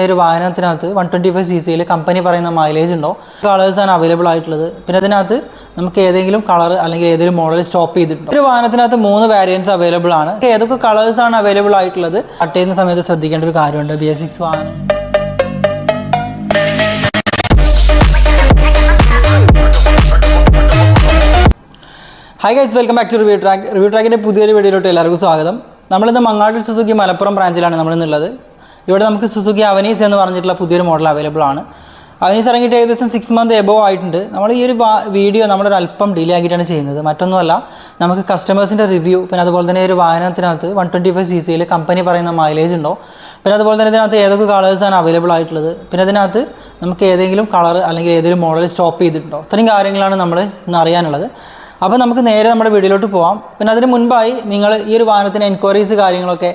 ഒരു വാഹനത്തിനകത്ത് 125cc company പറയുന്ന mileage ഉണ്ടോ, കളേഴ്സാണ് അവൈലബിൾ ആയിട്ടുള്ളത്. പിന്നെ അതിനകത്ത് നമുക്ക് ഏതെങ്കിലും കളർ അല്ലെങ്കിൽ ഏതെങ്കിലും മോഡൽ സ്റ്റോപ്പ് ചെയ്തിട്ടുണ്ടോ. ഒരു വാഹനത്തിനകത്ത് 3 വേരിയൻസ് അവൈലബിൾ ആണ്. ഏതൊക്കെ കളേഴ്സാണ് അവൈലബിൾ ആയിട്ടുള്ളത് കട്ട് ചെയ്യുന്ന സമയത്ത് ശ്രദ്ധിക്കേണ്ട ഒരു കാര്യമുണ്ട്. BS6 വാഹനം. Hi guys, welcome back to review ട്രാക്കിൻ്റെ പുതിയൊരു വീഡിയോയിലോട്ട് എല്ലാവർക്കും സ്വാഗതം. നമ്മളിന്ന് മങ്ങാട് സുസുക്കി മലപ്പുറം ബ്രാഞ്ചിലാണ് നമ്മളിന്നുള്ളത്. ഇവിടെ നമുക്ക് സുസുക്കി അവനീസ് എന്ന് പറഞ്ഞിട്ടുള്ള പുതിയൊരു മോഡൽ അവൈലബിൾ ആണ്. അവനീസ് ഇറങ്ങിയിട്ട് ഏകദേശം 6 months എബോവ് ആയിട്ടുണ്ട്. നമ്മൾ ഈ ഒരു വീഡിയോ നമ്മളൊരു അല്പം ഡിലേ ആക്കിയിട്ടാണ് ചെയ്യുന്നത്. മറ്റൊന്നുമല്ല, നമുക്ക് കസ്റ്റമേഴ്സിൻ്റെ റിവ്യൂ, പിന്നെ അതുപോലെ തന്നെ ഒരു വാഹനത്തിനകത്ത് 125cc കമ്പനി പറയുന്ന മൈലേജ് ഉണ്ടോ, പിന്നെ അതുപോലെ തന്നെ ഇതിനകത്ത് ഏതൊക്കെ കളേഴ്സാണ് അവൈലബിൾ ആയിട്ടുള്ളത്, പിന്നെ അതിനകത്ത് നമുക്ക് ഏതെങ്കിലും കളർ അല്ലെങ്കിൽ ഏതെങ്കിലും മോഡൽ സ്റ്റോപ്പ് ചെയ്തിട്ടുണ്ടോ, ഇത്രയും കാര്യങ്ങളാണ് നമ്മൾ ഇന്ന് അറിയാനുള്ളത്. അപ്പോൾ നമുക്ക് നേരെ നമ്മുടെ വീഡിയോയിലോട്ട് പോകാം. പിന്നെ അതിന് മുൻപായി നിങ്ങൾ ഈ ഒരു വാഹനത്തിന് എൻക്വയറീസ് കാര്യങ്ങളൊക്കെ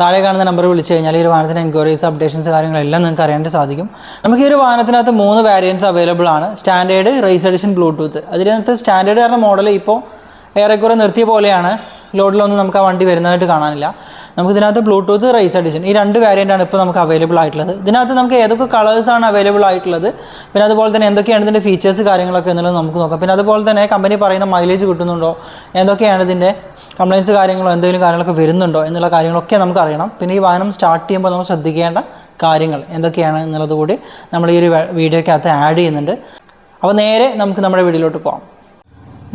താഴെ കാണുന്ന നമ്പർ വിളിച്ചു കഴിഞ്ഞാൽ ഈ ഒരു വാഹനത്തിന് എൻക്വയറീസ്, അപ്ഡേഷൻസ് കാര്യങ്ങളെല്ലാം നിങ്ങൾക്ക് അറിയാൻ സാധിക്കും. നമുക്ക് ഈ ഒരു വാഹനത്തിനകത്ത് 3 വേരിയൻസ് അവൈലബിൾ ആണ്. Standard, raise edition, Bluetooth. അതിനകത്ത് സ്റ്റാൻഡേർഡ് പറഞ്ഞ മോഡൽ ഇപ്പോൾ ഏറെക്കുറെ നിർത്തിയ പോലെയാണ്. ലോഡിലൊന്നും നമുക്ക് ആ വണ്ടി വരുന്നതായിട്ട് കാണാനില്ല. നമുക്ക് ഇതിനകത്ത് ബ്ലൂടൂത്ത്, റേസ് എഡിഷൻ ഈ 2 വേരിയൻ്റാണ് ഇപ്പോൾ നമുക്ക് അവൈലബിൾ ആയിട്ടുള്ളത്. ഇതിനകത്ത് നമുക്ക് ഏതൊക്കെ കളേഴ്സാണ് അവൈലബിൾ ആയിട്ടുള്ളത്, പിന്നെ അതുപോലെ തന്നെ എന്തൊക്കെയാണ് ഇതിൻ്റെ ഫീച്ചേഴ്സ് കാര്യങ്ങളൊക്കെ എന്നുള്ളത് നമുക്ക് നോക്കാം. പിന്നെ അതുപോലെ തന്നെ കമ്പനി പറയുന്ന മൈലേജ് കിട്ടുന്നുണ്ടോ, എന്തൊക്കെയാണ് ഇതിൻ്റെ കംപ്ലയിൻസ് കാര്യങ്ങളോ എന്തെങ്കിലും കാര്യങ്ങളൊക്കെ വരുന്നുണ്ടോ എന്നുള്ള കാര്യങ്ങളൊക്കെ നമുക്ക് അറിയണം. പിന്നെ ഈ വാഹനം സ്റ്റാർട്ട് ചെയ്യുമ്പോൾ നമ്മൾ ശ്രദ്ധിക്കേണ്ട കാര്യങ്ങൾ എന്തൊക്കെയാണ് എന്നുള്ളത് കൂടി നമ്മൾ ഈ ഒരു വീഡിയോക്കകത്ത് ആഡ് ചെയ്യുന്നുണ്ട്. അപ്പോൾ നേരെ നമുക്ക് നമ്മുടെ വീഡിയോയിലോട്ട് പോകാം.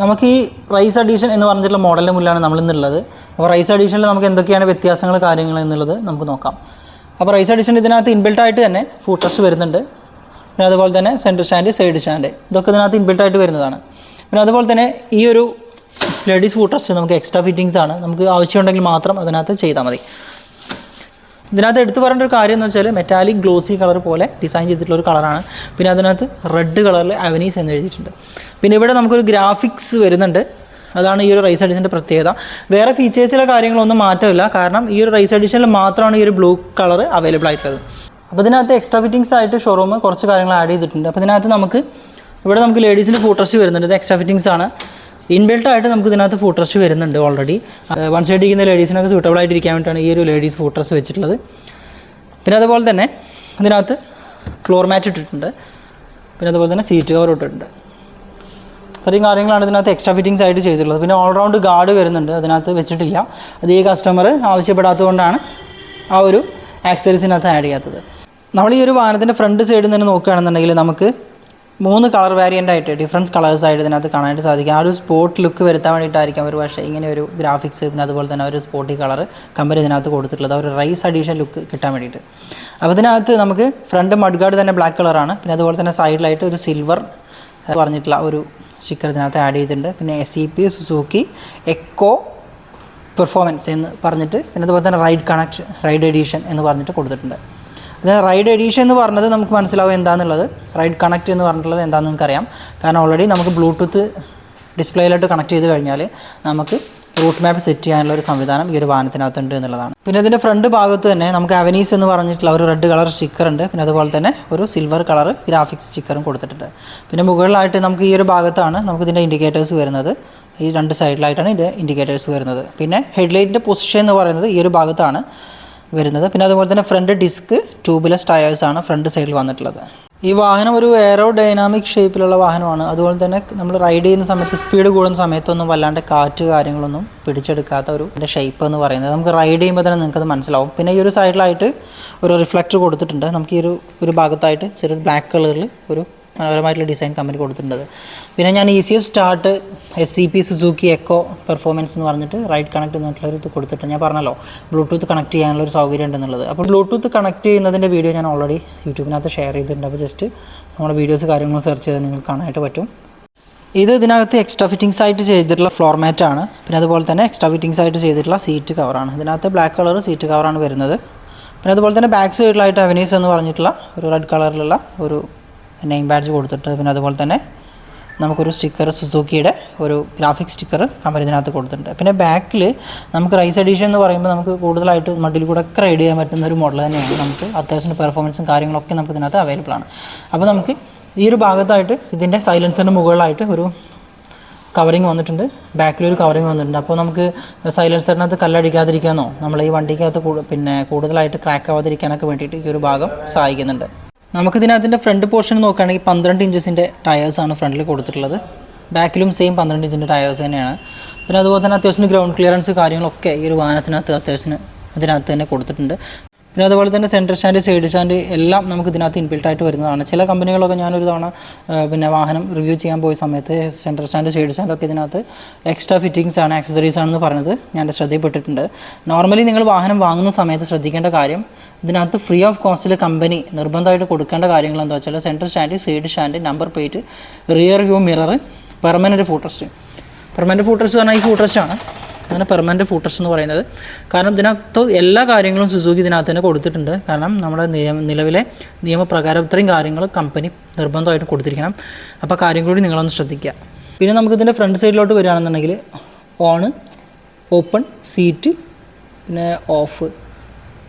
നമുക്ക് ഈ റൈസ് എഡിഷൻ എന്ന് പറഞ്ഞിട്ടുള്ള മോഡലിൻ്റെ മുന്നിലാണ് നമ്മൾ ഇന്നുള്ളത്. അപ്പോൾ റൈസ് എഡിഷനിൽ നമുക്ക് എന്തൊക്കെയാണ് വ്യത്യാസങ്ങൾ കാര്യങ്ങൾ എന്നുള്ളത് നമുക്ക് നോക്കാം. അപ്പോൾ റൈസ് എഡിഷൻ ഇതിനകത്ത് ഇൻബിൽട്ടായിട്ട് തന്നെ ഫൂട്ടർസ് വരുന്നുണ്ട്. പിന്നെ അതുപോലെ തന്നെ സെൻറ്റർ സ്റ്റാൻഡ്, സൈഡ് സ്റ്റാൻഡ്, ഇതൊക്കെ ഇതിനകത്ത് ഇൻബിൽട്ടായിട്ട് വരുന്നതാണ്. പിന്നെ അതുപോലെ തന്നെ ഈ ഒരു ലേഡീസ് ഫൂട്ടർസ് നമുക്ക് എക്സ്ട്രാ ഫിറ്റിങ്സ് ആണ്. നമുക്ക് ആവശ്യമുണ്ടെങ്കിൽ മാത്രം അതിനകത്ത് ചെയ്താൽ മതി. ഇതിനകത്ത് എടുത്തു പറയേണ്ട ഒരു കാര്യം എന്ന് വെച്ചാൽ മെറ്റാലിക് ഗ്ലോസി കളർ പോലെ ഡിസൈൻ ചെയ്തിട്ടുള്ള ഒരു കളറാണ്. പിന്നെ അതിനകത്ത് റെഡ് കളറിൽ അവനീസ് എന്ന് എഴുതിയിട്ടുണ്ട്. പിന്നെ ഇവിടെ നമുക്കൊരു ഗ്രാഫിക്സ് വരുന്നുണ്ട്. അതാണ് ഈ ഒരു റൈസ് എഡിഷൻ്റെ പ്രത്യേകത. വേറെ ഫീച്ചേഴ്സിലെ കാര്യങ്ങളൊന്നും മാറ്റമില്ല. കാരണം ഈ ഒരു റൈസ് എഡിഷനിൽ മാത്രമാണ് ഈ ഒരു ബ്ലൂ കളർ അവൈലബിൾ ആയിട്ടുള്ളത്. അപ്പോൾ ഇതിനകത്ത് എക്സ്ട്രാ ഫിറ്റിങ്സ് ആയിട്ട് ഷോറൂം കുറച്ച് കാര്യങ്ങൾ ആഡ് ചെയ്തിട്ടുണ്ട്. അപ്പോൾ ഇതിനകത്ത് നമുക്ക് ലേഡീസിൻ്റെ ഫൂട്ടർസ് വരുന്നുണ്ട്. ഇത് എക്സ്ട്രാ ഫിറ്റിങ്സ് ആണ്. ഇൻബിൽട്ടായിട്ട് നമുക്ക് ഇതിനകത്ത് ഫൂട്ടർസ് വരുന്നുണ്ട് ഓൾറെഡി. വൺ സൈഡ് ഇരിക്കുന്ന ലേഡീസിനൊക്കെ സൂട്ടബിൾ ആയിട്ടിരിക്കാൻ വേണ്ടിയിട്ടാണ് ഈ ഒരു ലേഡീസ് ഫൂട്ടർസ് വെച്ചിട്ടുള്ളത്. പിന്നെ അതുപോലെ തന്നെ ഇതിനകത്ത് ഫ്ലോർ മാറ്റ് ഇട്ടിട്ടുണ്ട്. പിന്നെ അതുപോലെ തന്നെ സീറ്റ് കവർ ഇട്ടിട്ടുണ്ട്. ഇത്രയും കാര്യങ്ങളാണ് ഇതിനകത്ത് എക്സ്ട്രാ ഫിറ്റിങ്സ് ആയിട്ട് ചെയ്തിട്ടുള്ളത്. പിന്നെ ഓൾറൗണ്ട് ഗാർഡ് വരുന്നുണ്ട്, അതിനകത്ത് വെച്ചിട്ടില്ല. അത് ഈ കസ്റ്റമർ ആവശ്യപ്പെടാത്തതുകൊണ്ടാണ് ആ ഒരു ആക്സസറീസിനകത്ത് ആഡ് ചെയ്യാത്തത്. നമ്മൾ ഈ ഒരു വാഹനത്തിൻ്റെ ഫ്രണ്ട് സൈഡിൽ നിന്ന് നോക്കുകയാണെന്നുണ്ടെങ്കിൽ നമുക്ക് 3 കളർ വേരിയൻ്റ് ആയിട്ട് ഡിഫറൻസ് കളേഴ്സായിട്ട് ഇതിനകത്ത് കാണാനായിട്ട് സാധിക്കും. ആ ഒരു സ്പോർട്ട് ലുക്ക് വരുത്താൻ വേണ്ടിയിട്ടായിരിക്കും ഒരു പക്ഷേ ഇങ്ങനെ ഒരു ഗ്രാഫിക്സ്, പിന്നെ അതുപോലെ തന്നെ ഒരു സ്പോർട്ടി കളർ കമ്പനി ഇതിനകത്ത് കൊടുത്തിട്ടുള്ളത്, ഒരു റൈസ് അഡീഷൻ ലുക്ക് കിട്ടാൻ വേണ്ടിയിട്ട്. അപ്പോൾ ഇതിനകത്ത് നമുക്ക് ഫ്രണ്ട് മഡ് ഗാർഡ് തന്നെ ബ്ലാക്ക് കളറാണ്. പിന്നെ അതുപോലെ തന്നെ സൈഡിലായിട്ട് ഒരു സിൽവർ പറഞ്ഞിട്ടുള്ള ഒരു സ്റ്റിക്കർ ഇതിനകത്ത് ആഡ് ചെയ്തിട്ടുണ്ട്. പിന്നെ SEP സുസുക്കി എക്കോ പെർഫോമൻസ് എന്ന് പറഞ്ഞിട്ട്, പിന്നെ അതുപോലെ തന്നെ റൈഡ് എഡീഷൻ എന്ന് പറഞ്ഞിട്ട് കൊടുത്തിട്ടുണ്ട്. ഇതിന് റൈഡ് എഡീഷൻ എന്ന് പറഞ്ഞത് നമുക്ക് മനസ്സിലാവും എന്താണെന്നുള്ളത്. റൈഡ് കണക്റ്റ് എന്ന് പറഞ്ഞിട്ടുള്ളത് എന്താണെന്ന് നിങ്ങൾക്കറിയാം. കാരണം ഓൾറെഡി നമുക്ക് ബ്ലൂടൂത്ത് ഡിസ്പ്ലേയിലോട്ട് കണക്ട് ചെയ്ത് കഴിഞ്ഞാൽ നമുക്ക് റൂട്ട് മാപ്പ് സെറ്റ് ചെയ്യാനുള്ള ഒരു സംവിധാനം ഈ ഒരു വാഹനത്തിനകത്തുണ്ട് എന്നുള്ളതാണ്. പിന്നെ ഇതിൻ്റെ ഫ്രണ്ട് ഭാഗത്ത് തന്നെ നമുക്ക് അവനീസ് എന്ന് പറഞ്ഞിട്ടുള്ള ഒരു റെഡ് കളർ സ്റ്റിക്കർ ഉണ്ട്. പിന്നെ അതുപോലെ തന്നെ ഒരു സിൽവർ കളർ ഗ്രാഫിക്സ് സ്റ്റിക്കറും കൊടുത്തിട്ടുണ്ട്. പിന്നെ മുകളിലായിട്ട് നമുക്ക് ഈ ഒരു ഭാഗത്താണ് നമുക്ക് ഇതിൻ്റെ ഇൻഡിക്കേറ്റേഴ്സ് വരുന്നത്. ഈ 2 സൈഡിലായിട്ടാണ് ഇതിൻ്റെ ഇൻഡിക്കേറ്റേഴ്സ് വരുന്നത്. പിന്നെ ഹെഡ്ലൈറ്റിൻ്റെ പൊസിഷൻ എന്ന് പറയുന്നത് ഈ ഒരു ഭാഗത്താണ് വരുന്നത്. പിന്നെ അതുപോലെ തന്നെ ഫ്രണ്ട് ഡിസ്ക് ട്യൂബ്ലെസ് ടയേഴ്സാണ് ഫ്രണ്ട് സൈഡിൽ വന്നിട്ടുള്ളത്. ഈ വാഹനം ഒരു എയറോ ഡൈനാമിക് ഷേപ്പിലുള്ള വാഹനമാണ്. അതുപോലെ തന്നെ നമ്മൾ റൈഡ് ചെയ്യുന്ന സമയത്ത്, സ്പീഡ് കൂടുന്ന സമയത്തൊന്നും വല്ലാണ്ട് കാറ്റ് കാര്യങ്ങളൊന്നും പിടിച്ചെടുക്കാത്ത ഒരു ഷേപ്പ് എന്ന് പറയുന്നത് നമുക്ക് റൈഡ് ചെയ്യുമ്പോൾ തന്നെ നിങ്ങൾക്കത് മനസ്സിലാവും. പിന്നെ ഈ ഒരു സൈഡിലായിട്ട് ഒരു റിഫ്ലക്ടർ കൊടുത്തിട്ടുണ്ട്. നമുക്ക് ഈ ഒരു ഭാഗത്തായിട്ട് ചെറിയ ബ്ലാക്ക് കളറിൽ ഒരു മനോഹരമായിട്ടുള്ള ഡിസൈൻ കമ്പനി കൊടുത്തിട്ടുണ്ട്. പിന്നെ ഞാൻ easiest start SEP Suzuki eco performance എന്ന് പറഞ്ഞിട്ട് റൈഡ് കണക്ട് എന്നിട്ടുള്ളൊരു ഇത് കൊടുത്തിട്ടുണ്ട്. ഞാൻ പറഞ്ഞല്ലോ ബ്ലൂടൂത്ത് കണക്ട് ചെയ്യാനുള്ള ഒരു സൗകര്യം ഉണ്ടെന്നുള്ളത്. അപ്പോൾ ബ്ലൂടൂത്ത് കണക്ട് ചെയ്യുന്നതിൻ്റെ വീഡിയോ ഞാൻ ഓൾറെഡി യൂട്യൂബിനകത്ത് ഷെയർ ചെയ്തിട്ടുണ്ട്. അപ്പോൾ ജസ്റ്റ് നമ്മുടെ വീഡിയോസ് കാര്യങ്ങൾ സെർച്ച് ചെയ്താൽ നിങ്ങൾക്ക് കാണാനായിട്ട് പറ്റും. ഇതിനകത്ത് എക്സ്ട്രാ ഫിറ്റിങ്സ് ആയിട്ട് ചെയ്തിട്ടുള്ള ഫ്ലോർ മാറ്റാണ്. പിന്നെ അതുപോലെ തന്നെ എക്സ്ട്രാ ഫിറ്റിങ്സ് ആയിട്ട് ചെയ്തിട്ടുള്ള സീറ്റ് കവറാണ്. ഇതിനകത്ത് ബ്ലാക്ക് കളർ സീറ്റ് കവറാണ് വരുന്നത്. പിന്നെ അതുപോലെ തന്നെ ബാക്ക് സൈഡിലായിട്ട് അവനീസ് എന്ന് പറഞ്ഞിട്ടുള്ള ഒരു റെഡ് കളറിലുള്ള ഒരു നെയിം ബാഡ്ജ് കൊടുത്തിട്ട്, പിന്നെ അതുപോലെ തന്നെ നമുക്കൊരു സ്റ്റിക്കർ, സുസുക്കിയുടെ ഒരു ഗ്രാഫിക്സ് സ്റ്റിക്കർ കമ്പനി ഇതിനകത്ത് കൊടുത്തിട്ടുണ്ട്. പിന്നെ ബാക്കിൽ നമുക്ക് റൈസ് എഡീഷൻ എന്ന് പറയുമ്പോൾ നമുക്ക് കൂടുതലായിട്ട് മഡിൽ കൂടെ ഒക്കെ റൈഡ് ചെയ്യാൻ പറ്റുന്ന ഒരു മോഡൽ തന്നെയാണ്. നമുക്ക് അത്യാവശ്യം പെർഫോമൻസും കാര്യങ്ങളൊക്കെ നമുക്ക് ഇതിനകത്ത് അവൈലബിൾ ആണ്. അപ്പോൾ നമുക്ക് ഈ ഒരു ഭാഗത്തായിട്ട് ഇതിൻ്റെ സൈലൻസറിന് മുകളിലായിട്ട് ഒരു കവറിങ് വന്നിട്ടുണ്ട്, ബാക്കിലൊരു കവറിങ് വന്നിട്ടുണ്ട്. അപ്പോൾ നമുക്ക് സൈലൻസറിനകത്ത് കല്ലടിക്കാതിരിക്കാനോ നമ്മൾ ഈ വണ്ടിക്കകത്ത് കൂടുതലായിട്ട് ക്രാക്ക് ആവാതിരിക്കാനൊക്കെ വേണ്ടിയിട്ട് ഈ ഒരു ഭാഗം സഹായിക്കുന്നുണ്ട്. നമുക്കിതിനകത്തിൻ്റെ ഫ്രണ്ട് പോർഷൻ നോക്കുകയാണെങ്കിൽ 12 ഇഞ്ചസിൻ്റെ ടയേഴ്സാണ് ഫ്രണ്ടിൽ കൊടുത്തിട്ടുള്ളത്. ബാക്കിലും സെയിം 12 ഇഞ്ചിൻ്റെ ടയേഴ്സ് തന്നെയാണ്. പിന്നെ അതുപോലെ തന്നെ അത്യാവശ്യം ഗ്രൗണ്ട് ക്ലിയറൻസ് കാര്യങ്ങളൊക്കെ ഈ ഒരു വാഹനത്തിനകത്ത് അത്യാവശ്യം ഇതിനകത്ത് തന്നെ കൊടുത്തിട്ടുണ്ട്. പിന്നെ അതുപോലെ തന്നെ സെൻറ്റർ സ്റ്റാൻഡ്, സൈഡ് സ്റ്റാൻഡ് എല്ലാം നമുക്ക് ഇതിനകത്ത് ഇൻബിൽട്ടായിട്ട് വരുന്നതാണ്. ചില കമ്പനികളൊക്കെ ഞാനൊരു തവണ വാഹനം റിവ്യൂ ചെയ്യാൻ പോയ സമയത്ത് സെൻറ്റർ സ്റ്റാൻഡ്, സൈഡ് സ്റ്റാൻഡൊക്കെ ഇതിനകത്ത് എക്സ്ട്രാ ഫിറ്റിങ്സ് ആണ്, ആക്സസറീസ് ആണെന്ന് പറഞ്ഞത് ഞാൻ എൻ്റെ ശ്രദ്ധയിൽപ്പെട്ടിട്ടുണ്ട്. നോർമലി നിങ്ങൾ വാഹനം വാങ്ങുന്ന സമയത്ത് ശ്രദ്ധിക്കേണ്ട കാര്യം, ഇതിനകത്ത് ഫ്രീ ഓഫ് കോസ്റ്റിൽ കമ്പനി നിർബന്ധമായിട്ട് കൊടുക്കേണ്ട കാര്യങ്ങൾ എന്താ വെച്ചാൽ centre stand, side stand, number plate, rear view mirror, permanent foot rest. Permanent foot rest പറഞ്ഞാൽ ഈ ഫുട് റെസ്റ്റാണ്, അങ്ങനെ പെർമനൻറ്റ് ഫുട് റെസ്റ്റ് എന്ന് പറയുന്നത്. കാരണം ഇതിനകത്ത് എല്ലാ കാര്യങ്ങളും സുസുക്കി ഇതിനകത്ത് തന്നെ കൊടുത്തിട്ടുണ്ട്. കാരണം നമ്മുടെ നിലവിലെ നിയമപ്രകാരം ഇത്രയും കാര്യങ്ങൾ കമ്പനി നിർബന്ധമായിട്ട് കൊടുത്തിരിക്കണം. അപ്പോൾ കാര്യം കൂടി നിങ്ങളൊന്ന് ശ്രദ്ധിക്കുക. പിന്നെ നമുക്കിതിൻ്റെ ഫ്രണ്ട് സൈഡിലോട്ട് വരികയാണെന്നുണ്ടെങ്കിൽ ഓണ്, ഓപ്പൺ, സീറ്റ്, പിന്നെ ഓഫ്,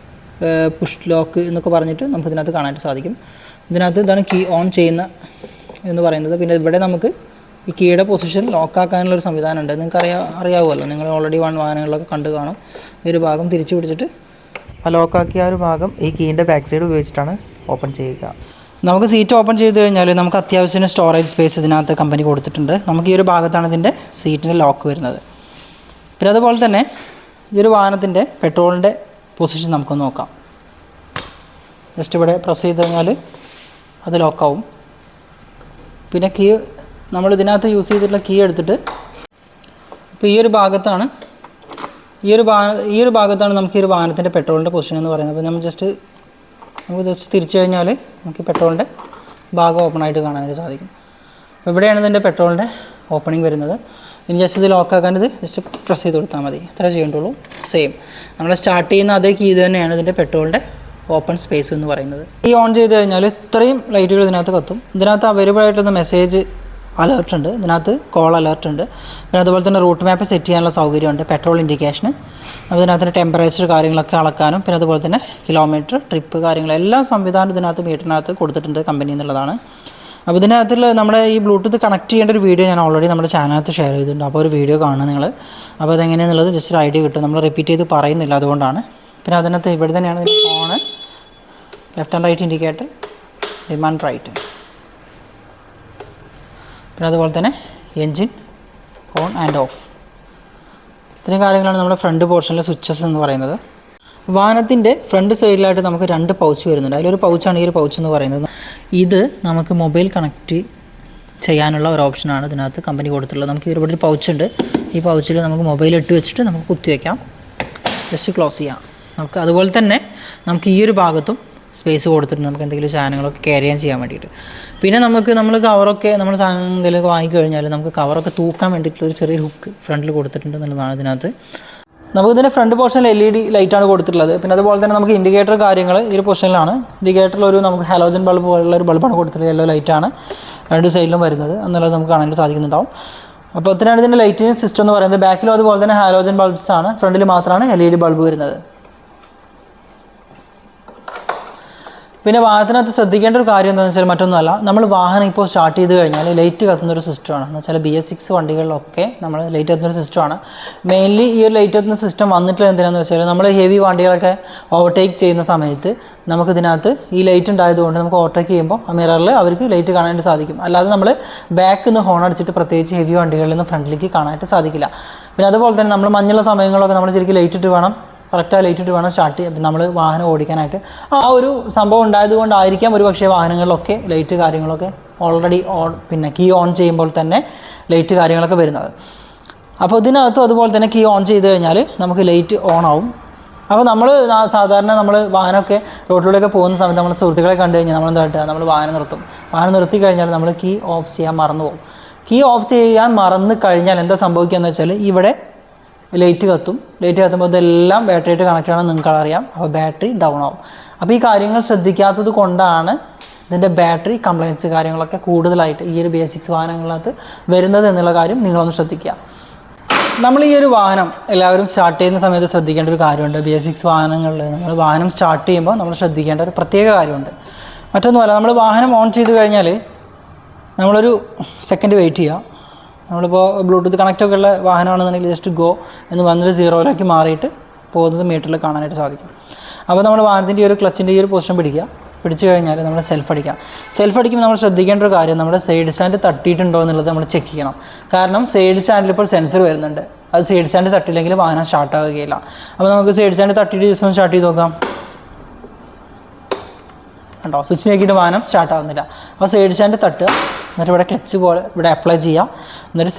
പുഷ് ലോക്ക് എന്നൊക്കെ പറഞ്ഞിട്ട് നമുക്കിതിനകത്ത് കാണാനായിട്ട് സാധിക്കും. ഇതിനകത്ത് ഇതാണ് കീ ഓൺ ചെയ്യുന്ന എന്ന് പറയുന്നത്. പിന്നെ ഇവിടെ നമുക്ക് ഈ കീയുടെ പൊസിഷൻ ലോക്കാക്കാനുള്ളൊരു സംവിധാനമുണ്ട്. നിങ്ങൾക്ക് അറിയാവുമല്ലോ, നിങ്ങൾ ഓൾറെഡി വാഹനങ്ങളിലൊക്കെ കണ്ടു കാണും. ഈ ഒരു ഭാഗം തിരിച്ചു പിടിച്ചിട്ട് ആ ലോക്കാക്കിയ ഒരു ഭാഗം ഈ കീൻ്റെ ബാക്ക് സൈഡ് ഉപയോഗിച്ചിട്ടാണ് ഓപ്പൺ ചെയ്യുക. നമുക്ക് സീറ്റ് ഓപ്പൺ ചെയ്ത് കഴിഞ്ഞാൽ നമുക്ക് അത്യാവശ്യത്തിന് സ്റ്റോറേജ് സ്പേസ് ഇതിനകത്ത് കമ്പനി കൊടുത്തിട്ടുണ്ട്. നമുക്ക് ഈ ഒരു ഭാഗത്താണ് ഇതിൻ്റെ സീറ്റിൻ്റെ ലോക്ക് വരുന്നത്. പിന്നെ അതുപോലെ തന്നെ ഈ ഒരു വാഹനത്തിൻ്റെ പെട്രോളിൻ്റെ പൊസിഷൻ നമുക്കൊന്ന് നോക്കാം. ജസ്റ്റ് ഇവിടെ പ്രസ് ചെയ്ത് കഴിഞ്ഞാൽ അത് ലോക്കാവും. പിന്നെ കീ നമ്മൾ ഇതിനകത്ത് യൂസ് ചെയ്തിട്ടുള്ള കീ എടുത്തിട്ട് ഇപ്പോൾ ഈ ഒരു ഭാഗത്താണ് നമുക്ക് ഈ ഒരു വാഹനത്തിൻ്റെ പെട്രോളിൻ്റെ പൊസിഷൻ എന്ന് പറയുന്നത്. അപ്പോൾ നമുക്ക് ജസ്റ്റ് തിരിച്ചു കഴിഞ്ഞാൽ നമുക്ക് പെട്രോളിൻ്റെ ഭാഗം ഓപ്പണായിട്ട് കാണാനായിട്ട് സാധിക്കും. അപ്പോൾ ഇവിടെയാണ് ഇതിൻ്റെ പെട്രോളിൻ്റെ ഓപ്പണിംഗ് വരുന്നത്. ഇനി ജസ്റ്റ് ഇത് ലോക്കാക്കാൻ ഇത് ജസ്റ്റ് പ്രസ് ചെയ്ത് കൊടുത്താൽ മതി, ഇത്ര ചെയ്യേണ്ടുള്ളൂ. സെയിം നമ്മൾ സ്റ്റാർട്ട് ചെയ്യുന്ന അതേ കീ തന്നെയാണ് ഇതിൻ്റെ പെട്രോളിൻ്റെ ഓപ്പൺ സ്പേസ് എന്ന് പറയുന്നത്. ഈ ഓൺ ചെയ്ത് കഴിഞ്ഞാൽ ഇത്രയും ലൈറ്റുകൾ ഇതിനകത്ത് കത്തും. ഇതിനകത്ത് അവൈലബിൾ ആയിട്ടുള്ള മെസ്സേജ് അലേർട്ട് ഉണ്ട്, ഇതിനകത്ത് കോൾ അലേർട്ട് ഉണ്ട്. പിന്നെ അതുപോലെ തന്നെ റൂട്ട് മാപ്പ് സെറ്റ് ചെയ്യാനുള്ള സൗകര്യമുണ്ട്, പെട്രോൾ ഇൻഡിക്കേഷന്. അതിനകത്ത് ടെമ്പറേച്ചർ കാര്യങ്ങളൊക്കെ അളക്കാനും പിന്നെ അതുപോലെ തന്നെ കിലോമീറ്റർ, ട്രിപ്പ് കാര്യങ്ങൾ എല്ലാ സംവിധാനം ഇതിനകത്ത് മീറ്ററിനകത്ത് കൊടുത്തിട്ടുണ്ട് കമ്പനി എന്നുള്ളതാണ്. അപ്പോൾ ഇതിനകത്തുള്ള നമ്മുടെ ഈ ബ്ലൂടൂത്ത് കണക്ട് ചെയ്യേണ്ട ഒരു വീഡിയോ ഞാൻ ഓൾറെഡി നമ്മുടെ ചാനലിനകത്ത് ഷെയർ ചെയ്തിട്ടുണ്ട്. അപ്പോൾ ഒരു വീഡിയോ കാണുക നിങ്ങൾ. അപ്പോൾ അതെങ്ങനെയാണെന്നുള്ളത് ജസ്റ്റ് ഒരു ഐഡിയ കിട്ടും. നമ്മൾ റിപ്പീറ്റ് ചെയ്ത് പറയുന്നില്ല, അതുകൊണ്ടാണ്. പിന്നെ അതിനകത്ത് ഇവിടെ തന്നെയാണ് phone, left and right indicator, demand right, പിന്നെ അതുപോലെ തന്നെ എൻജിൻ ഓൺ ആൻഡ് ഓഫ്. ഇത്രയും കാര്യങ്ങളാണ് നമ്മുടെ ഫ്രണ്ട് പോർഷനിലെ സ്വിച്ചസ് എന്ന് പറയുന്നത്. വാഹനത്തിൻ്റെ ഫ്രണ്ട് സൈഡിലായിട്ട് നമുക്ക് 2 പൗച്ച് വരുന്നുണ്ട്. അതിലൊരു പൗച്ചാണ് ഈ ഒരു പൗച്ച് എന്ന് പറയുന്നത്. ഇത് നമുക്ക് മൊബൈൽ കണക്റ്റ് ചെയ്യാനുള്ള ഒരു ഓപ്ഷനാണ് ഇതിനകത്ത് കമ്പനി കൊടുത്തിട്ടുള്ളത്. നമുക്ക് ഇവിടെ ഒരു പൗച്ചുണ്ട്. ഈ പൗച്ചിൽ നമുക്ക് മൊബൈൽ ഇട്ട് വെച്ചിട്ട് നമുക്ക് കുത്തിവെക്കാം, ജസ്റ്റ് ക്ലോസ് ചെയ്യാം. നമുക്ക് അതുപോലെ തന്നെ നമുക്ക് ഈ ഒരു ഭാഗത്തും സ്പേസ് കൊടുത്തിട്ടുണ്ട്, നമുക്ക് എന്തെങ്കിലും സാധനങ്ങളൊക്കെ ക്യാരി ചെയ്യാൻ വേണ്ടിയിട്ട്. പിന്നെ നമ്മൾ കവറൊക്കെ നമ്മൾ സാധനം എന്തെങ്കിലുമൊക്കെ വാങ്ങിക്കഴിഞ്ഞാൽ നമുക്ക് കവറൊക്കെ തൂക്കാൻ വേണ്ടിയിട്ടുള്ളൊരു ചെറിയ ഹുക്ക് ഫ്രണ്ടിൽ കൊടുത്തിട്ടുണ്ട് എന്നുള്ളതാണ് ഇതിനകത്ത്. നമുക്കിതിൻ്റെ ഫ്രണ്ട് പോർഷനിൽ LED ലൈറ്റാണ് കൊടുത്തിട്ടുള്ളത്. പിന്നെ അതുപോലെ തന്നെ നമുക്ക് ഇൻഡിക്കേറ്റർ കാര്യങ്ങൾ ഈ ഒരു പോർഷനിലാണ്. ഇൻഡിക്കേറ്ററിൽ നമുക്ക് ഹാലോജൻ ബൾബ് പോലുള്ള ഒരു ബൾബാണ് കൊടുത്തിട്ടുള്ളത്. യെല്ലോ ലൈറ്റാണ് 2 സൈഡിലും വരുന്നത് എന്നുള്ളത് നമുക്ക് കാണാൻ സാധിക്കുന്നുണ്ടാവും. അപ്പോൾ ഇത്രയാണ് ഇതിൻ്റെ ലൈറ്റിംഗ് സിസ്റ്റം എന്ന് പറയുന്നത്. ബാക്കിലും അതുപോലെ തന്നെ ഹാലോജൻ ബൾബ്സ് ആണ്, ഫ്രണ്ടിൽ മാത്രമാണ് LED ബൾബ് വരുന്നത്. പിന്നെ വാഹനത്തിനകത്ത് ശ്രദ്ധിക്കേണ്ട ഒരു കാര്യം എന്താണെന്ന് വെച്ചാൽ മറ്റൊന്നുമല്ല, നമ്മൾ വാഹനം ഇപ്പോൾ സ്റ്റാർട്ട് ചെയ്ത് കഴിഞ്ഞാൽ ലൈറ്റ് കത്തുന്നൊരു സിസ്റ്റമാണ്. എന്ന് വെച്ചാൽ BS6 വണ്ടികളിലൊക്കെ നമ്മൾ ലൈറ്റ് കത്തുന്നൊരു സിസ്റ്റമാണ്. മെയിൻലി ഈ ഒരു ലൈറ്റ് കത്തുന്ന സിസ്റ്റം വന്നിട്ടുള്ളത് എന്തിനാണെന്ന് വെച്ചാൽ നമ്മൾ ഹെവി വണ്ടികളൊക്കെ ഓവർടേക്ക് ചെയ്യുന്ന സമയത്ത് നമുക്കിതിനകത്ത് ഈ ലൈറ്റ് ഉണ്ടായതുകൊണ്ട് നമുക്ക് ഓവർടേക്ക് ചെയ്യുമ്പോൾ ആ മിററിൽ അവർക്ക് ലൈറ്റ് കാണാനായിട്ട് സാധിക്കും. അല്ലാതെ നമ്മൾ ബാക്കിൽ നിന്ന് ഹോൺ അടിച്ചിട്ട് പ്രത്യേകിച്ച് ഹെവി വണ്ടികളിൽ നിന്ന് ഫ്രണ്ടിലേക്ക് കാണാനായിട്ട് സാധിക്കില്ല. പിന്നെ അതുപോലെ തന്നെ നമ്മൾ മഞ്ഞുള്ള സമയങ്ങളൊക്കെ നമ്മൾ ശരിക്കും ലൈറ്റ് ഇട്ട് വേണം, കറക്റ്റായി ലൈറ്റ് ഇട്ട് വേണം സ്റ്റാർട്ട് ചെയ്യാൻ നമ്മൾ വാഹനം ഓടിക്കാനായിട്ട്. ആ ഒരു സംഭവം ഉണ്ടായതുകൊണ്ടായിരിക്കാം ഒരു പക്ഷേ വാഹനങ്ങളിലൊക്കെ ലൈറ്റ് കാര്യങ്ങളൊക്കെ ഓൾറെഡി പിന്നെ കീ ഓൺ ചെയ്യുമ്പോൾ തന്നെ ലൈറ്റ് കാര്യങ്ങളൊക്കെ വരുന്നത്. അപ്പോൾ ഇതിനകത്തും അതുപോലെ തന്നെ കീ ഓൺ ചെയ്ത് കഴിഞ്ഞാൽ നമുക്ക് ലൈറ്റ് ഓൺ ആവും. അപ്പോൾ സാധാരണ നമ്മൾ വാഹനമൊക്കെ റോഡിലൂടെയൊക്കെ പോകുന്ന സമയത്ത് നമ്മൾ സുഹൃത്തുക്കളെ കണ്ടു കഴിഞ്ഞാൽ നമ്മൾ എന്താ പറ്റുക, നമ്മൾ വാഹനം നിർത്തും. വാഹനം നിർത്തി കഴിഞ്ഞാൽ നമ്മൾ കീ ഓഫ് ചെയ്യാൻ മറന്നു പോകും. കീ ഓഫ് ചെയ്യാൻ മറന്നു കഴിഞ്ഞാൽ എന്താ സംഭവിക്കുക എന്ന് വെച്ചാൽ ഇവിടെ ലൈറ്റ് കത്തുമ്പോൾ ഇതെല്ലാം ബാറ്ററിയായിട്ട് കണക്റ്റ് ആണെന്ന് നിങ്ങൾക്കറിയാം. അപ്പോൾ ബാറ്ററി ഡൗൺ ആവും. അപ്പോൾ ഈ കാര്യങ്ങൾ ശ്രദ്ധിക്കാത്തത് കൊണ്ടാണ് ഇതിൻ്റെ ബാറ്ററി കംപ്ലയിൻറ്റ്സ് കാര്യങ്ങളൊക്കെ കൂടുതലായിട്ട് ഈ ഒരു BS6 വാഹനങ്ങളിനകത്ത് വരുന്നത് എന്നുള്ള കാര്യം നിങ്ങളൊന്ന് ശ്രദ്ധിക്കുക. നമ്മൾ ഈ ഒരു വാഹനം എല്ലാവരും സ്റ്റാർട്ട് ചെയ്യുന്ന സമയത്ത് ശ്രദ്ധിക്കേണ്ട ഒരു കാര്യമുണ്ട്. BS6 വാഹനങ്ങളിൽ നമ്മൾ വാഹനം സ്റ്റാർട്ട് ചെയ്യുമ്പോൾ നമ്മൾ ശ്രദ്ധിക്കേണ്ട ഒരു പ്രത്യേക കാര്യമുണ്ട്. മറ്റൊന്നുമല്ല, നമ്മൾ വാഹനം ഓൺ ചെയ്ത് കഴിഞ്ഞാൽ നമ്മളൊരു സെക്കൻഡ് വെയിറ്റ് ചെയ്യുക. നമ്മളിപ്പോൾ ബ്ലൂടൂത്ത് കണക്റ്റൊക്കെ ഉള്ള വാഹനമാണെന്നുണ്ടെങ്കിൽ ജസ്റ്റ് ഗോ എന്ന് വന്നിട്ട് സീറോയിലേക്ക് മാറിയിട്ട് പോകുന്നത് മീറ്ററിൽ കാണാനായിട്ട് സാധിക്കും. അപ്പോൾ നമ്മൾ വാഹനത്തിൻ്റെ ഈ ഒരു ക്ലച്ചിൻ്റെ ഈ ഒരു പൊസിഷൻ പിടിച്ചു കഴിഞ്ഞാൽ നമ്മൾ സെൽഫ് അടിക്കുമ്പോൾ നമ്മൾ ശ്രദ്ധിക്കേണ്ട ഒരു കാര്യം നമ്മുടെ സൈഡ് സ്റ്റാൻഡ് തട്ടിയിട്ടുണ്ടോ എന്നുള്ളത് നമ്മൾ ചെക്ക് ചെയ്യണം. കാരണം സൈഡ് സ്റ്റാൻഡിൽ ഇപ്പോൾ സെൻസർ വരുന്നുണ്ട്, അത് സൈഡ് സ്റ്റാൻഡ് തട്ടിയില്ലെങ്കിൽ വാഹനം സ്റ്റാർട്ടാവുകയില്ല. അപ്പോൾ നമുക്ക് സൈഡ് സ്റ്റാൻഡ് തട്ടിയിട്ട് ദിവസം സ്റ്റാർട്ട് ചെയ്ത് നോക്കാം. ഉണ്ടോ, സ്വിച്ച് നോക്കിയിട്ട് വാഹനം സ്റ്റാർട്ടാവുന്നില്ല. അപ്പോൾ സൈഡ് സ്റ്റാൻഡ് തട്ടുക, എന്നിട്ട് ഇവിടെ ക്ലച്ച് പോലെ ഇവിടെ അപ്ലൈ ചെയ്യുക, എന്നിട്ട്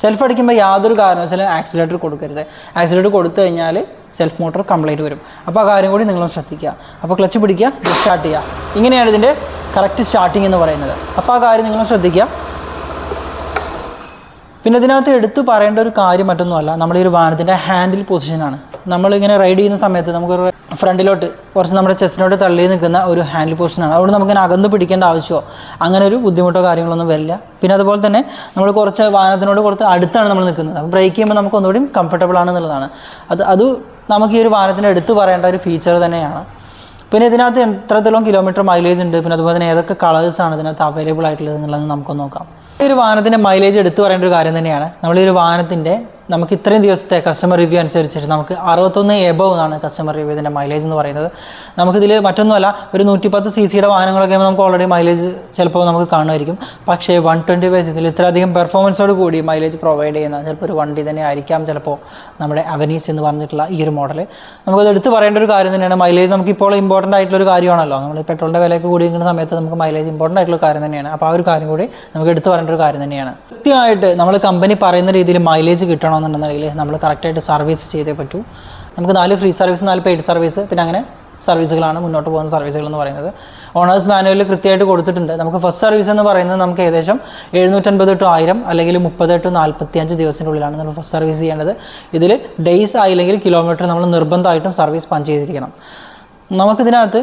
സെൽഫ് അടിക്കുമ്പോൾ യാതൊരു കാരണവശാലും ആക്സിലേറ്റർ കൊടുക്കരുത്. ആക്സിലേറ്റർ കൊടുത്തു കഴിഞ്ഞാൽ സെൽഫ് മോട്ടോർ കംപ്ലൈൻറ്റ് വരും. അപ്പോൾ ആ കാര്യം കൂടി നിങ്ങളും ശ്രദ്ധിക്കുക. അപ്പോൾ ക്ലച്ച് പിടിക്കുക, സ്റ്റാർട്ട് ചെയ്യുക. ഇങ്ങനെയാണ് ഇതിൻ്റെ കറക്റ്റ് സ്റ്റാർട്ടിങ് എന്ന് പറയുന്നത്. അപ്പോൾ ആ കാര്യം നിങ്ങളും ശ്രദ്ധിക്കുക. പിന്നെ ഇതിനകത്ത് എടുത്തു പറയേണ്ട ഒരു കാര്യം മറ്റൊന്നുമല്ല, നമ്മുടെ ഈ ഒരു വാഹനത്തിൻ്റെ ഹാൻഡിൽ പൊസിഷനാണ്. നമ്മളിങ്ങനെ റൈഡ് ചെയ്യുന്ന സമയത്ത് നമുക്കൊരു ഫ്രണ്ടിലോട്ട് കുറച്ച് നമ്മുടെ ചെസ്റ്റിനോട്ട് തള്ളി നിൽക്കുന്ന ഒരു ഹാൻഡിൽ പൊസിഷനാണ്. അതുകൊണ്ട് നമുക്കിങ്ങനെ അകന്ന് പിടിക്കേണ്ട ആവശ്യമോ അങ്ങനെ ഒരു ബുദ്ധിമുട്ടോ കാര്യങ്ങളൊന്നും വരില്ല. പിന്നെ അതുപോലെ തന്നെ നമ്മൾ കുറച്ച് വാഹനത്തിനോട് കുറച്ച് അടുത്താണ് നമ്മൾ നിൽക്കുന്നത്. അപ്പോൾ ബ്രേക്ക് ചെയ്യുമ്പോൾ നമുക്ക് ഒന്നുകൂടി കംഫർട്ടബിൾ ആണെന്നുള്ളതാണ്. അത് നമുക്ക് ഈ ഒരു വാഹനത്തിന് എടുത്തു പറയേണ്ട ഒരു ഫീച്ചർ തന്നെയാണ്. പിന്നെ ഇതിനകത്ത് എത്രത്തോളം കിലോമീറ്റർ മൈലേജ് ഉണ്ട്, പിന്നെ അതുപോലെ തന്നെ ഏതൊക്കെ കളേഴ്സാണ് ഇതിനകത്ത് അവൈലബിൾ ആയിട്ടുള്ളത് എന്നുള്ളത് നമുക്കൊന്ന് നോക്കാം. ഈ ഒരു വാഹനത്തിൻ്റെ മൈലേജ് എടുത്തു പറയേണ്ട ഒരു കാര്യം തന്നെയാണ്. നമ്മൾ ഈ ഒരു വാഹനത്തിൻ്റെ നമുക്ക് ഇത്രയും ദിവസത്തെ കസ്റ്റമർ റിവ്യൂ അനുസരിച്ചിട്ട് നമുക്ക് 61 എബവ് എന്നാണ് കസ്റ്റമർ റിവ്യൂ ഇതിൻ്റെ മൈലേജ് എന്ന് പറയുന്നത്. നമുക്കിതിൽ മറ്റൊന്നുമല്ല, ഒരു 110 cc വാഹനങ്ങളൊക്കെ നമുക്ക് ഓൾറെഡി മൈലേജ് ചിലപ്പോൾ നമുക്ക് കാണുമായിരിക്കും. പക്ഷേ 125 cc ഇത്രയധികം പെർഫോമൻസോട് കൂടി മൈലേജ് പ്രൊവൈഡ് ചെയ്യുന്ന ചിലപ്പോൾ ഒരു വണ്ടി തന്നെ ആയിരിക്കാം ചിലപ്പോൾ നമ്മുടെ അവനീസ് എന്ന് പറഞ്ഞിട്ടുള്ള ഈ ഒരു മോഡൽ. നമുക്കത് എടുത്ത് പറയേണ്ട ഒരു കാര്യം തന്നെയാണ്. മൈലേജ് നമുക്കിപ്പോൾ ഇമ്പോർട്ടൻ്റ് ആയിട്ടുള്ളൊരു കാര്യമാണല്ലോ. നമ്മൾ പെട്രോളിൻ്റെ വിലയൊക്കെ കൂടിയിരിക്കുന്ന സമയത്ത് നമുക്ക് മൈലേജ് ഇമ്പോർട്ടൻ്റ് ആയിട്ടുള്ള കാര്യം തന്നെയാണ്. അപ്പോൾ ആ ഒരു കാര്യം കൂടി നമുക്ക് എടുത്ത് പറയേണ്ട ഒരു കാര്യം തന്നെയാണ്. കൃത്യമായിട്ട് നമ്മൾ കമ്പനി പറയുന്ന രീതിയിൽ മൈലേജ് കിട്ടണമെന്നുണ്ടെങ്കിൽ നമ്മൾ കറക്റ്റായിട്ട് സർവീസ് ചെയ്തേ പറ്റൂ. നമുക്ക് 4 ഫ്രീ സർവീസ്, 4 പെയ്ഡ് സർവീസ്, പിന്നെ അങ്ങനെ സർവീസുകളാണ് മുന്നോട്ട് പോകുന്ന സർവീസുകൾ എന്ന് പറയുന്നത്. ഓണേഴ്സ് മാനുവലിൽ കൃത്യമായിട്ട് കൊടുത്തിട്ടുണ്ട്. നമുക്ക് ഫസ്റ്റ് സർവീസ് എന്ന് പറയുന്നത് നമുക്ക് ഏകദേശം 750 to 1000 അല്ലെങ്കിൽ 30 to 45 ദിവസത്തിൻ്റെ ഉള്ളിലാണ് നമ്മൾ ഫസ്റ്റ് സർവീസ് ചെയ്യേണ്ടത്. ഇതിൽ ഡേയ്സ് ആയില്ലെങ്കിൽ കിലോമീറ്റർ നമ്മൾ നിർബന്ധമായിട്ടും സർവീസ് പഞ്ച് ചെയ്തിരിക്കണം. നമുക്കിതിനകത്ത്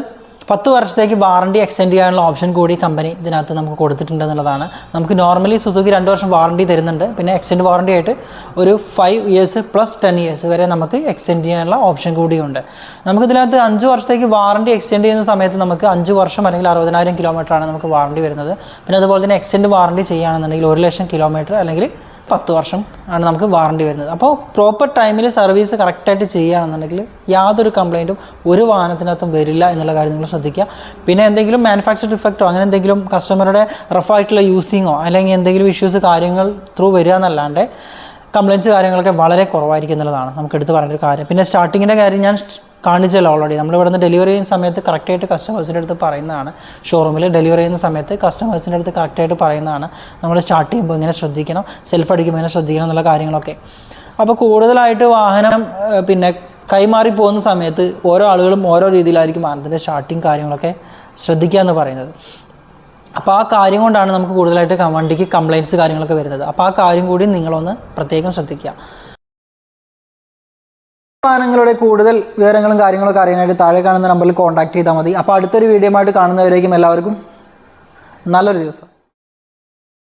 10 വർഷത്തേക്ക് വാറണ്ടി എക്സ്റ്റെൻഡ് ചെയ്യാനുള്ള ഓപ്ഷൻ കൂടി കമ്പനി ഇതിനകത്ത് നമുക്ക് കൊടുത്തിട്ടുണ്ട് എന്നുള്ളതാണ്. നമുക്ക് നോർമലി സുസുക്കി 2 വർഷം വാറണ്ടി തരുന്നുണ്ട്. പിന്നെ എക്സ്റ്റെൻഡ് വാറണ്ടി ആയിട്ട് ഒരു 5 years + 10 years വരെ നമുക്ക് എക്സ്റ്റെൻഡ് ചെയ്യാനുള്ള ഓപ്ഷൻ കൂടിയുണ്ട്. നമുക്കിതിനകത്ത് 5 വർഷത്തേക്ക് വാറണ്ടി എക്സ്റ്റെൻഡ് ചെയ്യുന്ന സമയത്ത് നമുക്ക് 5 വർഷം അല്ലെങ്കിൽ 60,000 കിലോമീറ്ററാണ് നമുക്ക് വാറണ്ടി വരുന്നത്. പിന്നെ അതുപോലെ തന്നെ എക്സ്റ്റെൻഡ് വാറണ്ടി ചെയ്യുകയാണെന്നുണ്ടെങ്കിൽ 1,00,000 കിലോമീറ്റർ അല്ലെങ്കിൽ 10 വർഷം ആണ് നമുക്ക് വാറണ്ടി വരുന്നത്. അപ്പോൾ പ്രോപ്പർ ടൈമിൽ സർവീസ് കറക്റ്റായിട്ട് ചെയ്യുകയാണെന്നുണ്ടെങ്കിൽ യാതൊരു കംപ്ലൈൻറ്റും ഒരു വാഹനത്തിനകത്തും വരില്ല എന്നുള്ള കാര്യം നിങ്ങൾ ശ്രദ്ധിക്കുക. പിന്നെ എന്തെങ്കിലും മാനുഫാക്ചർ ഡിഫക്റ്റോ അങ്ങനെ എന്തെങ്കിലും കസ്റ്റമറുടെ റഫായിട്ടുള്ള യൂസിങ്ങോ അല്ലെങ്കിൽ എന്തെങ്കിലും ഇഷ്യൂസ് കാര്യങ്ങൾ ത്രൂ വരിക എന്നല്ലാണ്ട് കംപ്ലയിൻറ്റ്സ് കാര്യങ്ങളൊക്കെ വളരെ കുറവായിരിക്കും എന്നുള്ളതാണ് നമുക്ക് എടുത്ത് പറയേണ്ട ഒരു കാര്യം. പിന്നെ സ്റ്റാർട്ടിങ്ങിൻ്റെ കാര്യം ഞാൻ കാണിച്ചല്ലോ ഓൾറെഡി. നമ്മളിവിടെ നിന്ന് ഡെലിവറി ചെയ്യുന്ന സമയത്ത് കറക്റ്റായിട്ട് കസ്റ്റമേഴ്സിൻ്റെ അടുത്ത് പറയുന്നതാണ്. ഷോറൂമിൽ ഡെലിവറി ചെയ്യുന്ന സമയത്ത് കസ്റ്റമേഴ്സിൻ്റെ അടുത്ത് കറക്റ്റായിട്ട് പറയുന്നതാണ്. നമ്മൾ സ്റ്റാർട്ട് ചെയ്യുമ്പോൾ ഇങ്ങനെ ശ്രദ്ധിക്കണം, സെൽഫ് അടിക്കുമ്പോൾ ഇങ്ങനെ ശ്രദ്ധിക്കണം എന്നുള്ള കാര്യങ്ങളൊക്കെ. അപ്പോൾ കൂടുതലായിട്ട് വാഹനം പിന്നെ കൈമാറി പോകുന്ന സമയത്ത് ഓരോ ആളുകളും ഓരോ രീതിയിലായിരിക്കും വാഹനത്തിൻ്റെ സ്റ്റാർട്ടിങ് കാര്യങ്ങളൊക്കെ ശ്രദ്ധിക്കുക എന്ന് പറയുന്നത്. അപ്പോൾ ആ കാര്യം കൊണ്ടാണ് നമുക്ക് കൂടുതലായിട്ട് വണ്ടിക്ക് കംപ്ലയിൻറ്റ്സ് കാര്യങ്ങളൊക്കെ വരുന്നത്. അപ്പോൾ ആ കാര്യം കൂടി നിങ്ങളൊന്ന് പ്രത്യേകം ശ്രദ്ധിക്കുക. വാഹനങ്ങളുടെ കൂടുതൽ വിവരങ്ങളും കാര്യങ്ങളൊക്കെ അറിയാനായിട്ട് താഴെ കാണുന്ന നമ്പറിൽ കോൺടാക്ട് ചെയ്താൽ മതി. അപ്പോൾ അടുത്തൊരു വീഡിയോ ആയിട്ട് കാണുന്നവരേക്കും എല്ലാവർക്കും നല്ലൊരു ദിവസം.